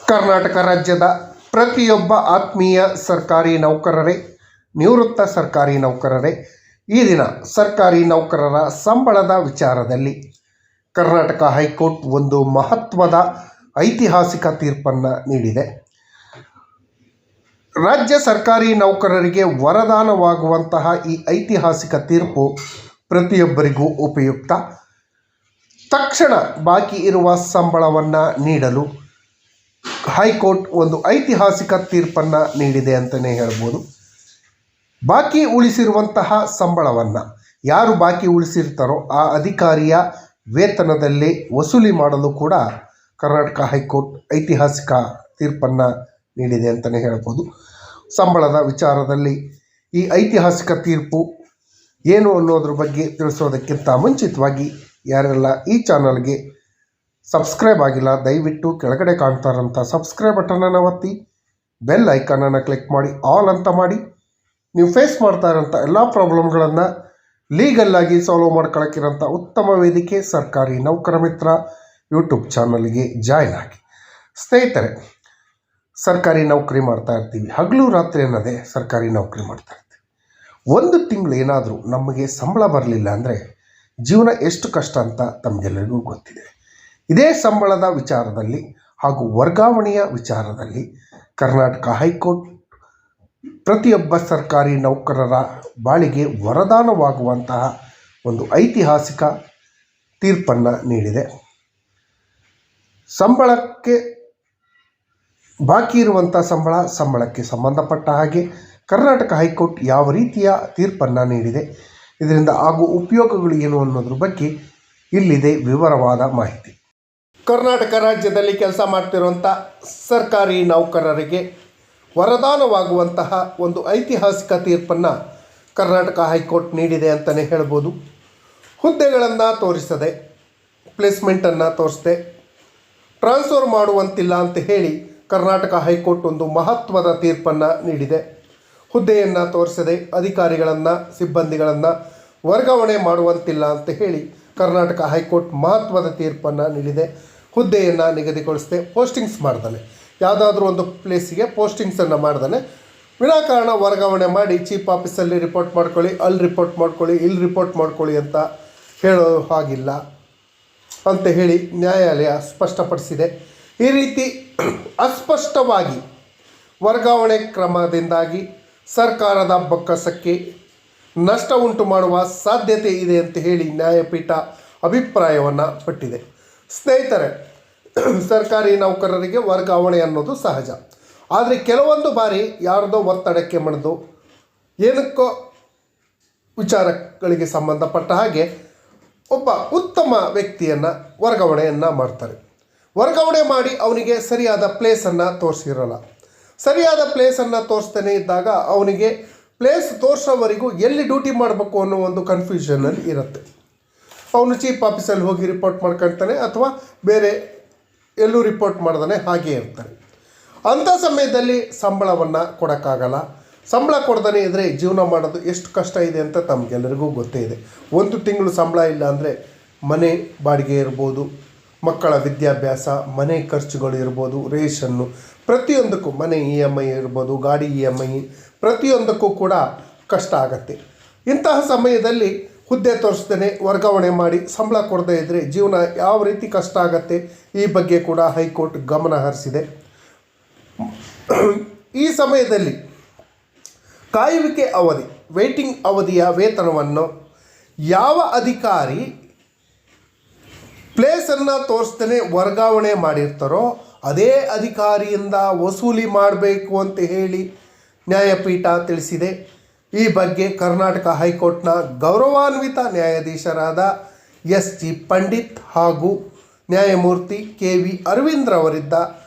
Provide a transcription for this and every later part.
ಕರ್ನಾಟಕ ರಾಜ್ಯದ ಪ್ರತಿಯೊಬ್ಬ ಆತ್ಮೀಯ ಸರ್ಕಾರಿ ನೌಕರರೇ, ನಿವೃತ್ತ ಸರ್ಕಾರಿ ನೌಕರರೇ, ಈ ದಿನ ಸರ್ಕಾರಿ ನೌಕರರ ಸಂಬಳದ ವಿಚಾರದಲ್ಲಿ ಕರ್ನಾಟಕ ಹೈಕೋರ್ಟ್ ಒಂದು ಮಹತ್ವದ ಐತಿಹಾಸಿಕ ತೀರ್ಪನ್ನು ನೀಡಿದೆ. ರಾಜ್ಯ ಸರ್ಕಾರಿ ನೌಕರರಿಗೆ ವರದಾನವಾಗುವಂತಹ ಈ ಐತಿಹಾಸಿಕ ತೀರ್ಪು ಪ್ರತಿಯೊಬ್ಬರಿಗೂ ಉಪಯುಕ್ತ. ತಕ್ಷಣ ಬಾಕಿ ಇರುವ ಸಂಬಳವನ್ನು ನೀಡಲು ಹೈಕೋರ್ಟ್ ಒಂದು ಐತಿಹಾಸಿಕ ತೀರ್ಪನ್ನು ನೀಡಿದೆ ಅಂತಲೇ ಹೇಳ್ಬೋದು. ಬಾಕಿ ಉಳಿಸಿರುವಂತಹ ಸಂಬಳವನ್ನು ಯಾರು ಬಾಕಿ ಉಳಿಸಿರ್ತಾರೋ ಆ ಅಧಿಕಾರಿಯ ವೇತನದಲ್ಲಿ ವಸೂಲಿ ಮಾಡಲು ಕೂಡ ಕರ್ನಾಟಕ ಹೈಕೋರ್ಟ್ ಐತಿಹಾಸಿಕ ತೀರ್ಪನ್ನು ನೀಡಿದೆ ಅಂತಲೇ ಹೇಳ್ಬೋದು. ಸಂಬಳದ ವಿಚಾರದಲ್ಲಿ ಈ ಐತಿಹಾಸಿಕ ತೀರ್ಪು ಏನು ಅನ್ನೋದ್ರ ಬಗ್ಗೆ ತಿಳಿಸೋದಕ್ಕಿಂತ ಮುಂಚಿತವಾಗಿ ಯಾರೆಲ್ಲ ಈ ಚಾನಲ್ಗೆ ಸಬ್ಸ್ಕ್ರೈಬ್ ಆಗಿಲ್ಲ, ದಯವಿಟ್ಟು ಕೆಳಗಡೆ ಕಾಣ್ತಾ ಇರೋಂಥ ಸಬ್ಸ್ಕ್ರೈಬ್ ಬಟನನ್ನು ಒತ್ತಿ, ಬೆಲ್ ಐಕಾನನ್ನು ಕ್ಲಿಕ್ ಮಾಡಿ, ಆಲ್ ಅಂತ ಮಾಡಿ. ನೀವು ಫೇಸ್ ಮಾಡ್ತಾ ಇರೋಂಥ ಎಲ್ಲ ಪ್ರಾಬ್ಲಮ್ಗಳನ್ನು ಲೀಗಲ್ಲಾಗಿ ಸಾಲ್ವ್ ಮಾಡ್ಕೊಳ್ಳೋಕ್ಕಿರೋಂಥ ಉತ್ತಮ ವೇದಿಕೆ ಸರ್ಕಾರಿ ನೌಕರ ಮಿತ್ರ ಯೂಟ್ಯೂಬ್ ಚಾನಲ್ಗೆ ಜಾಯ್ನ್ ಆಗಿ. ಸ್ನೇಹಿತರೆ, ಸರ್ಕಾರಿ ನೌಕರಿ ಮಾಡ್ತಾ ಇರ್ತೀವಿ, ಹಗಲು ರಾತ್ರಿ ಅನ್ನೋದೇ ಸರ್ಕಾರಿ ನೌಕರಿ ಮಾಡ್ತಾ ಇರ್ತೀವಿ. ಒಂದು ತಿಂಗಳು ಏನಾದರೂ ನಮಗೆ ಸಂಬಳ ಬರಲಿಲ್ಲ ಅಂದರೆ ಜೀವನ ಎಷ್ಟು ಕಷ್ಟ ಅಂತ ತಮಗೆಲ್ಲರಿಗೂ ಗೊತ್ತಿದೆ. ಇದೇ ಸಂಬಳದ ವಿಚಾರದಲ್ಲಿ ಹಾಗೂ ವರ್ಗಾವಣೆಯ ವಿಚಾರದಲ್ಲಿ ಕರ್ನಾಟಕ ಹೈಕೋರ್ಟ್ ಪ್ರತಿಯೊಬ್ಬ ಸರ್ಕಾರಿ ನೌಕರರ ಬಾಳಿಗೆ ವರದಾನವಾಗುವಂತಹ ಒಂದು ಐತಿಹಾಸಿಕ ತೀರ್ಪನ್ನು ನೀಡಿದೆ. ಸಂಬಳಕ್ಕೆ ಬಾಕಿ ಇರುವಂಥ ಸಂಬಳಕ್ಕೆ ಸಂಬಂಧಪಟ್ಟ ಹಾಗೆ ಕರ್ನಾಟಕ ಹೈಕೋರ್ಟ್ ಯಾವ ರೀತಿಯ ತೀರ್ಪನ್ನು ನೀಡಿದೆ, ಇದರಿಂದ ಆಗೋ ಉಪಯೋಗಗಳು ಏನು ಅನ್ನೋದ್ರ ಬಗ್ಗೆ ಇಲ್ಲಿದೆ ವಿವರವಾದ ಮಾಹಿತಿ. ಕರ್ನಾಟಕ ರಾಜ್ಯದಲ್ಲಿ ಕೆಲಸ ಮಾಡ್ತಿರುವಂಥ ಸರ್ಕಾರಿ ನೌಕರರಿಗೆ ವರದಾನವಾಗುವಂತಹ ಒಂದು ಐತಿಹಾಸಿಕ ತೀರ್ಪನ್ನು ಕರ್ನಾಟಕ ಹೈಕೋರ್ಟ್ ನೀಡಿದೆ ಅಂತಲೇ ಹೇಳ್ಬೋದು. ಹುದ್ದೆಗಳನ್ನು ತೋರಿಸದೆ, ಪ್ಲೇಸ್ಮೆಂಟನ್ನು ತೋರಿಸದೆ ಟ್ರಾನ್ಸ್ಫರ್ ಮಾಡುವಂತಿಲ್ಲ ಅಂತ ಹೇಳಿ ಕರ್ನಾಟಕ ಹೈಕೋರ್ಟ್ ಒಂದು ಮಹತ್ವದ ತೀರ್ಪನ್ನು ನೀಡಿದೆ. ಹುದ್ದೆಯನ್ನು ತೋರಿಸದೆ ಅಧಿಕಾರಿಗಳನ್ನು, ಸಿಬ್ಬಂದಿಗಳನ್ನು ವರ್ಗಾವಣೆ ಮಾಡುವಂತಿಲ್ಲ ಅಂತ ಹೇಳಿ ಕರ್ನಾಟಕ ಹೈಕೋರ್ಟ್ ಮಹತ್ವದ ತೀರ್ಪನ್ನು ನೀಡಿದೆ. ಹುದ್ದೆಯನ್ನು ನಿಗದಿಗೊಳಿಸದೆ, ಪೋಸ್ಟಿಂಗ್ಸ್ ಮಾಡ್ದಾನೆ, ಯಾವುದಾದ್ರೂ ಒಂದು ಪ್ಲೇಸಿಗೆ ಪೋಸ್ಟಿಂಗ್ಸನ್ನು ಮಾಡ್ದಾನೆ ವಿನಾಕಾರಣ ವರ್ಗಾವಣೆ ಮಾಡಿ ಚೀಫ್ ಆಫೀಸಲ್ಲಿ ರಿಪೋರ್ಟ್ ಮಾಡ್ಕೊಳ್ಳಿ, ಅಲ್ಲಿ ರಿಪೋರ್ಟ್ ಮಾಡ್ಕೊಳ್ಳಿ, ಇಲ್ಲಿ ರಿಪೋರ್ಟ್ ಮಾಡ್ಕೊಳ್ಳಿ ಅಂತ ಹೇಳೋ ಹಾಗಿಲ್ಲ ಅಂತ ಹೇಳಿ ನ್ಯಾಯಾಲಯ ಸ್ಪಷ್ಟಪಡಿಸಿದೆ. ಈ ರೀತಿ ಅಸ್ಪಷ್ಟವಾಗಿ ವರ್ಗಾವಣೆ ಕ್ರಮದಿಂದಾಗಿ ಸರ್ಕಾರದ ಬೊಕ್ಕಸಕ್ಕೆ ನಷ್ಟ ಉಂಟು ಮಾಡುವ ಸಾಧ್ಯತೆ ಇದೆ ಅಂತ ಹೇಳಿ ನ್ಯಾಯಪೀಠ ಅಭಿಪ್ರಾಯವನ್ನು ಪಟ್ಟಿದೆ. ಸ್ನೇಹಿತರೆ, ಸರ್ಕಾರಿ ನೌಕರರಿಗೆ ವರ್ಗಾವಣೆ ಅನ್ನೋದು ಸಹಜ. ಆದರೆ ಕೆಲವೊಂದು ಬಾರಿ ಯಾರದೋ ಒತ್ತಡಕ್ಕೆ ಮಣಿದು ಏನಕ್ಕೋ ವಿಚಾರಗಳಿಗೆ ಸಂಬಂಧಪಟ್ಟ ಹಾಗೆ ಒಬ್ಬ ಉತ್ತಮ ವ್ಯಕ್ತಿಯನ್ನು ವರ್ಗಾವಣೆಯನ್ನು ಮಾಡ್ತಾರೆ. ವರ್ಗಾವಣೆ ಮಾಡಿ ಅವನಿಗೆ ಸರಿಯಾದ ಪ್ಲೇಸನ್ನು ತೋರಿಸಿರಲ್ಲ. ಸರಿಯಾದ ಪ್ಲೇಸನ್ನು ತೋರಿಸ್ತಾನೆ ಇದ್ದಾಗ ಅವನಿಗೆ ಪ್ಲೇಸ್ ತೋರಿಸೋವರೆಗೂ ಎಲ್ಲಿ ಡ್ಯೂಟಿ ಮಾಡಬೇಕು ಅನ್ನೋ ಒಂದು ಕನ್ಫ್ಯೂಷನಲ್ಲಿ ಇರುತ್ತೆ. ಅವನು ಚೀಫ್ ಆಫೀಸಲ್ಲಿ ಹೋಗಿ ರಿಪೋರ್ಟ್ ಮಾಡ್ಕೊಳ್ತಾನೆ ಅಥವಾ ಬೇರೆ ಎಲ್ಲೂ ರಿಪೋರ್ಟ್ ಮಾಡ್ದಾನೆ ಹಾಗೇ ಇರ್ತಾನೆ. ಅಂಥ ಸಮಯದಲ್ಲಿ ಸಂಬಳವನ್ನು ಕೊಡೋಕ್ಕಾಗಲ್ಲ. ಸಂಬಳ ಕೊಡ್ದಾನೆ ಇದ್ದರೆ ಜೀವನ ಮಾಡೋದು ಎಷ್ಟು ಕಷ್ಟ ಇದೆ ಅಂತ ತಮಗೆಲ್ಲರಿಗೂ ಗೊತ್ತೇ ಇದೆ. ಒಂದು ತಿಂಗಳು ಸಂಬಳ ಇಲ್ಲ ಅಂದರೆ ಮನೆ ಬಾಡಿಗೆ ಇರ್ಬೋದು, ಮಕ್ಕಳ ವಿದ್ಯಾಭ್ಯಾಸ, ಮನೆ ಖರ್ಚುಗಳು ಇರ್ಬೋದು, ರೇಷನ್ನು, ಪ್ರತಿಯೊಂದಕ್ಕೂ ಮನೆ EMI ಇರ್ಬೋದು, ಗಾಡಿ EMI, ಪ್ರತಿಯೊಂದಕ್ಕೂ ಕೂಡ ಕಷ್ಟ ಆಗತ್ತೆ. ಇಂತಹ ಸಮಯದಲ್ಲಿ ಹುದ್ದೆ ತೋರಿಸ್ದೇನೆ ವರ್ಗಾವಣೆ ಮಾಡಿ ಸಂಬಳ ಕೊಡದೇ ಇದ್ದರೆ ಜೀವನ ಯಾವ ರೀತಿ ಕಷ್ಟ ಆಗತ್ತೆ, ಈ ಬಗ್ಗೆ ಕೂಡ ಹೈಕೋರ್ಟ್ ಗಮನ ಹರಿಸಿದೆ. ಈ ಸಮಯದಲ್ಲಿ ಕಾಯುವಿಕೆ ಅವಧಿ, ವೇಟಿಂಗ್ ಅವಧಿಯ ವೇತನವನ್ನು ಯಾವ ಅಧಿಕಾರಿ ಪ್ಲೇಸನ್ನು ತೋರಿಸ್ತೇನೆ ವರ್ಗಾವಣೆ ಮಾಡಿರ್ತಾರೋ ಅದೇ ಅಧಿಕಾರಿಯಿಂದ ವಸೂಲಿ ಮಾಡಬೇಕು ಅಂತ ಹೇಳಿ ನ್ಯಾಯಪೀಠ ತಿಳಿಸಿದೆ. ಈ ಬಗ್ಗೆ ಕರ್ನಾಟಕ ಹೈಕೋರ್ಟ್ನ ಗೌರವಾನ್ವಿತ ನ್ಯಾಯಾಧೀಶರಾದ SG ಪಂಡಿತ್ ಹಾಗೂ ನ್ಯಾಯಮೂರ್ತಿ KV ಅರವಿಂದ್ರವರಿದ್ದ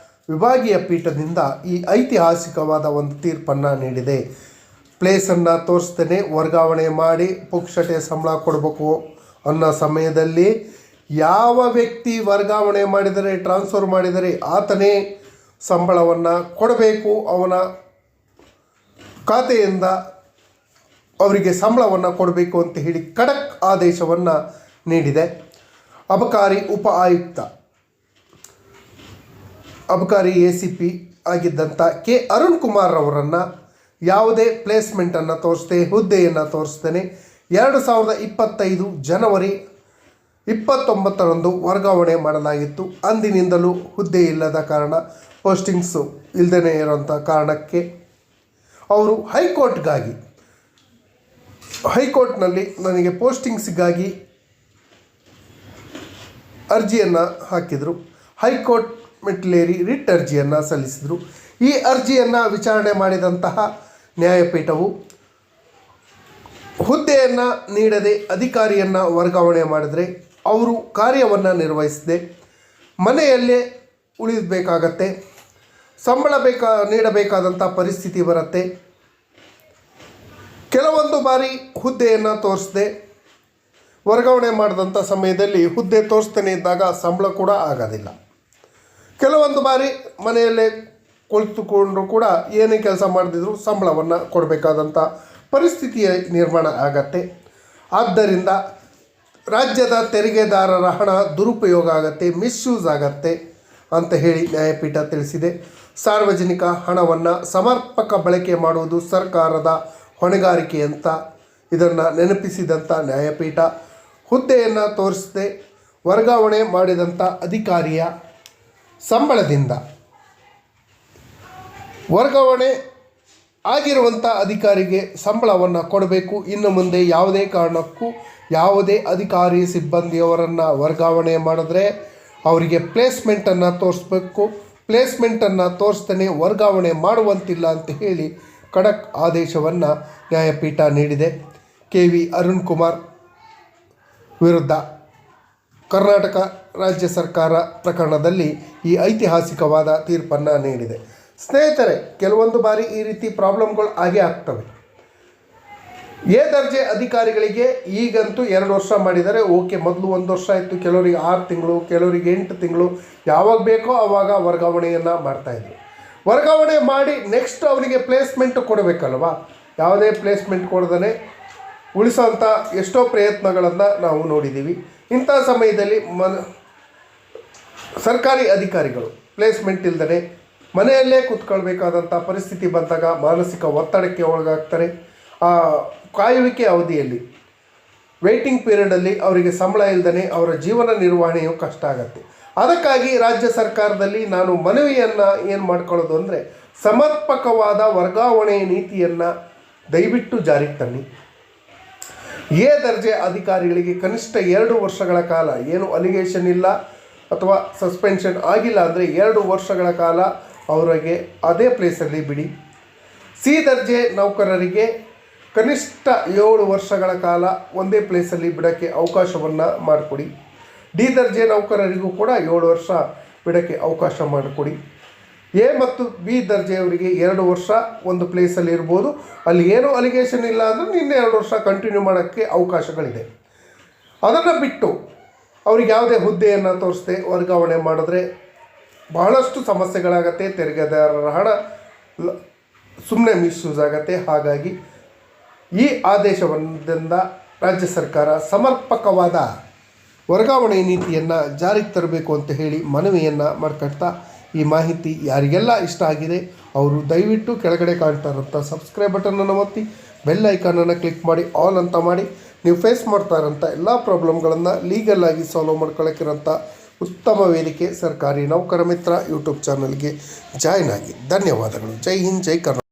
ವಿಭಾಗೀಯ ಪೀಠದಿಂದ ಈ ಐತಿಹಾಸಿಕವಾದ ಒಂದು ತೀರ್ಪನ್ನು ನೀಡಿದೆ. ಪ್ಲೇಸನ್ನು ತೋರಿಸ್ತೇನೆ ವರ್ಗಾವಣೆ ಮಾಡಿ ಪುಕ್ಷಟೆ ಸಂಬಳ ಕೊಡಬೇಕು ಅನ್ನೋ ಸಮಯದಲ್ಲಿ ಯಾವ ವ್ಯಕ್ತಿ ವರ್ಗಾವಣೆ ಮಾಡಿದರೆ, ಟ್ರಾನ್ಸ್ಫರ್ ಮಾಡಿದರೆ ಆತನೇ ಸಂಬಳವನ್ನು ಕೊಡಬೇಕು. ಅವನ ಖಾತೆಯಿಂದ ಅವರಿಗೆ ಸಂಬಳವನ್ನು ಕೊಡಬೇಕು ಅಂತ ಹೇಳಿ ಖಡಕ್ ಆದೇಶವನ್ನು ನೀಡಿದೆ. ಅಬಕಾರಿ ಉಪ ಆಯುಕ್ತ ಅಬಕಾರಿ ACP ಆಗಿದ್ದಂಥ ಕೆ ಅರುಣ್ ಕುಮಾರ್ ಅವರನ್ನು ಯಾವುದೇ ಪ್ಲೇಸ್ಮೆಂಟನ್ನು ತೋರಿಸದೆ ಹುದ್ದೆಯನ್ನು ತೋರಿಸ್ತೇನೆ 2025 ಜನವರಿ 29ರಂದು ವರ್ಗಾವಣೆ ಮಾಡಲಾಗಿತ್ತು. ಅಂದಿನಿಂದಲೂ ಹುದ್ದೆ ಇಲ್ಲದ ಕಾರಣ, ಪೋಸ್ಟಿಂಗ್ಸು ಇಲ್ಲದೇ ಇರೋಂಥ ಕಾರಣಕ್ಕೆ ಅವರು ಹೈಕೋರ್ಟ್ನಲ್ಲಿ ನನಗೆ ಪೋಸ್ಟಿಂಗ್ಸ್ಗಾಗಿ ಅರ್ಜಿಯನ್ನು ಹಾಕಿದರು. ಹೈಕೋರ್ಟ್ ಮೆಟ್ಟಿಲೇರಿ ರಿಟ್ ಅರ್ಜಿಯನ್ನು ಸಲ್ಲಿಸಿದರು. ಈ ಅರ್ಜಿಯನ್ನು ವಿಚಾರಣೆ ಮಾಡಿದಂತಹ ನ್ಯಾಯಪೀಠವು ಹುದ್ದೆಯನ್ನು ನೀಡದೆ ಅಧಿಕಾರಿಯನ್ನು ವರ್ಗಾವಣೆ ಮಾಡಿದರೆ ಅವರು ಕಾರ್ಯವನ್ನು ನಿರ್ವಹಿಸದೆ ಮನೆಯಲ್ಲೇ ಉಳಿಯಬೇಕಾಗತ್ತೆ, ಸಂಬಳ ನೀಡಬೇಕಾದಂಥ ಪರಿಸ್ಥಿತಿ ಬರುತ್ತೆ. ಕೆಲವೊಂದು ಬಾರಿ ಹುದ್ದೆಯನ್ನು ತೋರಿಸದೆ ವರ್ಗಾವಣೆ ಮಾಡಿದಂಥ ಸಮಯದಲ್ಲಿ ಹುದ್ದೆ ತೋರಿಸ್ತೇನೆ ಇದ್ದಾಗ ಸಂಬಳ ಕೂಡ ಆಗೋದಿಲ್ಲ. ಕೆಲವೊಂದು ಬಾರಿ ಮನೆಯಲ್ಲೇ ಕುಳಿತುಕೊಂಡ್ರೂ ಕೂಡ ಏನೇ ಕೆಲಸ ಮಾಡದಿದ್ರೂ ಸಂಬಳವನ್ನು ಕೊಡಬೇಕಾದಂಥ ಪರಿಸ್ಥಿತಿಯ ನಿರ್ಮಾಣ ಆಗತ್ತೆ. ಆದ್ದರಿಂದ ರಾಜ್ಯದ ತೆರಿಗೆದಾರರ ಹಣ ದುರುಪಯೋಗ ಆಗತ್ತೆ, ಮಿಸ್ಯೂಸ್ ಆಗತ್ತೆ ಅಂತ ಹೇಳಿ ನ್ಯಾಯಪೀಠ ತಿಳಿಸಿದೆ. ಸಾರ್ವಜನಿಕ ಹಣವನ್ನು ಸಮರ್ಪಕ ಬಳಕೆ ಮಾಡುವುದು ಸರ್ಕಾರದ ಹೊಣೆಗಾರಿಕೆ ಅಂತ ಇದನ್ನು ನೆನಪಿಸಿದಂಥ ನ್ಯಾಯಪೀಠ ಹುದ್ದೆಯನ್ನು ತೋರಿಸದೆ ವರ್ಗಾವಣೆ ಮಾಡಿದಂಥ ಅಧಿಕಾರಿಯ ಸಂಬಳದಿಂದ ವರ್ಗಾವಣೆ ಆಗಿರುವಂಥ ಅಧಿಕಾರಿಗೆ ಸಂಬಳವನ್ನು ಕೊಡಬೇಕು. ಇನ್ನು ಮುಂದೆ ಯಾವುದೇ ಕಾರಣಕ್ಕೂ ಯಾವುದೇ ಅಧಿಕಾರಿ ಸಿಬ್ಬಂದಿಯವರನ್ನು ವರ್ಗಾವಣೆ ಮಾಡಿದ್ರೆ ಅವರಿಗೆ ಪ್ಲೇಸ್ಮೆಂಟನ್ನು ತೋರಿಸ್ಬೇಕು. ಪ್ಲೇಸ್ಮೆಂಟನ್ನು ತೋರಿಸ್ತೇನೆ, ವರ್ಗಾವಣೆ ಮಾಡುವಂತಿಲ್ಲ ಅಂತ ಹೇಳಿ ಖಡಕ್ ಆದೇಶವನ್ನು ನ್ಯಾಯಪೀಠ ನೀಡಿದೆ. KV ಅರುಣ್ ಕುಮಾರ್ ವಿರುದ್ಧ ಕರ್ನಾಟಕ ರಾಜ್ಯ ಸರ್ಕಾರ ಪ್ರಕರಣದಲ್ಲಿ ಈ ಐತಿಹಾಸಿಕವಾದ ತೀರ್ಪನ್ನು ನೀಡಿದೆ. ಸ್ನೇಹಿತರೆ, ಕೆಲವೊಂದು ಬಾರಿ ಈ ರೀತಿ ಪ್ರಾಬ್ಲಮ್ಗಳು ಆಗೇ ಆಗ್ತವೆ. ಎ ದರ್ಜೆ ಅಧಿಕಾರಿಗಳಿಗೆ ಈಗಂತೂ 2 ವರ್ಷ ಮಾಡಿದ್ದಾರೆ, ಓಕೆ. ಮೊದಲು 1 ವರ್ಷ ಇತ್ತು, ಕೆಲವರಿಗೆ 6 ತಿಂಗಳು, ಕೆಲವರಿಗೆ 8 ತಿಂಗಳು, ಯಾವಾಗ ಬೇಕೋ ಆವಾಗ ವರ್ಗಾವಣೆಯನ್ನು ಮಾಡ್ತಾಯಿದ್ರು. ವರ್ಗಾವಣೆ ಮಾಡಿ ನೆಕ್ಸ್ಟ್ ಅವನಿಗೆ ಪ್ಲೇಸ್ಮೆಂಟ್ ಕೊಡಬೇಕಲ್ವ. ಯಾವುದೇ ಪ್ಲೇಸ್ಮೆಂಟ್ ಕೊಡದೇ ಉಳಿಸೋಂಥ ಎಷ್ಟೋ ಪ್ರಯತ್ನಗಳನ್ನು ನಾವು ನೋಡಿದ್ದೀವಿ. ಇಂಥ ಸಮಯದಲ್ಲಿ ಸರ್ಕಾರಿ ಅಧಿಕಾರಿಗಳು ಪ್ಲೇಸ್ಮೆಂಟ್ ಇಲ್ಲದೇ ಮನೆಯಲ್ಲೇ ಕೂತ್ಕೊಳ್ಬೇಕಾದಂಥ ಪರಿಸ್ಥಿತಿ ಬಂದಾಗ ಮಾನಸಿಕ ಒತ್ತಡಕ್ಕೆ ಒಳಗಾಗ್ತಾರೆ. ಆ ಕಾಯುವಿಕೆ ಅವಧಿಯಲ್ಲಿ, ವೇಟಿಂಗ್ ಪೀರಿಯಡಲ್ಲಿ ಅವರಿಗೆ ಸಂಬಳ ಇಲ್ಲದೇ ಅವರ ಜೀವನ ನಿರ್ವಹಣೆಯು ಕಷ್ಟ ಆಗುತ್ತೆ. ಅದಕ್ಕಾಗಿ ರಾಜ್ಯ ಸರ್ಕಾರದಲ್ಲಿ ನಾನು ಮನವಿಯನ್ನು ಏನು ಮಾಡ್ಕೊಳ್ಳೋದು ಅಂದರೆ, ಸಮರ್ಪಕವಾದ ವರ್ಗಾವಣೆ ನೀತಿಯನ್ನು ದಯವಿಟ್ಟು ಜಾರಿಗೆ ತನ್ನಿ. ಎ ದರ್ಜೆ ಅಧಿಕಾರಿಗಳಿಗೆ ಕನಿಷ್ಠ 2 ವರ್ಷಗಳ ಕಾಲ, ಏನು ಅಲಿಗೇಷನ್ ಇಲ್ಲ ಅಥವಾ ಸಸ್ಪೆನ್ಷನ್ ಆಗಿಲ್ಲ ಅಂದರೆ 2 ವರ್ಷಗಳ ಕಾಲ ಅವರಿಗೆ ಅದೇ ಪ್ಲೇಸಲ್ಲಿ ಬಿಡಿ. ಸಿ ದರ್ಜೆ ನೌಕರರಿಗೆ ಕನಿಷ್ಠ 7 ವರ್ಷಗಳ ಕಾಲ ಒಂದೇ ಪ್ಲೇಸಲ್ಲಿ ಬಿಡೋಕ್ಕೆ ಅವಕಾಶವನ್ನು ಮಾಡಿಕೊಡಿ. ಡಿ ದರ್ಜೆ ನೌಕರರಿಗೂ ಕೂಡ 7 ವರ್ಷ ಬಿಡೋಕ್ಕೆ ಅವಕಾಶ ಮಾಡಿಕೊಡಿ. ಎ ಮತ್ತು ಬಿ ದರ್ಜೆಯವರಿಗೆ 2 ವರ್ಷ ಒಂದು ಪ್ಲೇಸಲ್ಲಿ ಇರ್ಬೋದು. ಅಲ್ಲಿ ಏನೂ ಅಲಿಗೇಷನ್ ಇಲ್ಲ ಅಂದರೆ ನಿನ್ನೆ 2 ವರ್ಷ ಕಂಟಿನ್ಯೂ ಮಾಡೋಕ್ಕೆ ಅವಕಾಶಗಳಿದೆ. ಅದನ್ನು ಬಿಟ್ಟು ಅವ್ರಿಗೆ ಯಾವುದೇ ಹುದ್ದೆಯನ್ನು ತೋರಿಸದೆ ವರ್ಗಾವಣೆ ಮಾಡಿದ್ರೆ ಬಹಳಷ್ಟು ಸಮಸ್ಯೆಗಳಾಗತ್ತೆ. ತೆರಿಗೆದಾರರ ಹಣ ಸುಮ್ಮನೆ ಮಿಸ್ಯೂಸ್ ಆಗುತ್ತೆ. ಹಾಗಾಗಿ ಈ ಆದೇಶದಿಂದ ರಾಜ್ಯ ಸರ್ಕಾರ ಸಮರ್ಪಕವಾದ ವರ್ಗಾವಣೆ ನೀತಿಯನ್ನು ಜಾರಿಗೆ ತರಬೇಕು ಅಂತ ಹೇಳಿ ಮನವಿಯನ್ನು ಮಾಡ್ಕೊಳ್ತಾ, ಈ ಮಾಹಿತಿ ಯಾರಿಗೆಲ್ಲ ಇಷ್ಟ ಆಗಿದೆ ಅವರು ದಯವಿಟ್ಟು ಕೆಳಗಡೆ ಕಾಣ್ತಾ ಇರೋಂಥ ಸಬ್ಸ್ಕ್ರೈಬ್ ಬಟನನ್ನು ಒತ್ತಿ, ಬೆಲ್ ಐಕಾನನ್ನು ಕ್ಲಿಕ್ ಮಾಡಿ ಆಲ್ ಅಂತ ಮಾಡಿ ನೀವು ಫೇಸ್ ಮಾಡ್ತಾ ಇರೋಂಥ ಎಲ್ಲ ಪ್ರಾಬ್ಲಮ್ಗಳನ್ನು ಲೀಗಲ್ಲಾಗಿ ಸಾಲ್ವ್ ಮಾಡ್ಕೊಳ್ಳೋಕ್ಕಿರೋಂಥ ಉತ್ತಮ ವೇದಿಕೆ ಸರ್ಕಾರಿ ನೌಕರ ಮಿತ್ರ ಯೂಟ್ಯೂಬ್ ಚಾನಲ್ಗೆ ಜಾಯ್ನ್ ಆಗಿ. ಧನ್ಯವಾದಗಳು. ಜೈ ಹಿಂದ್, ಜೈ ಕರ್ನಾಟಕ.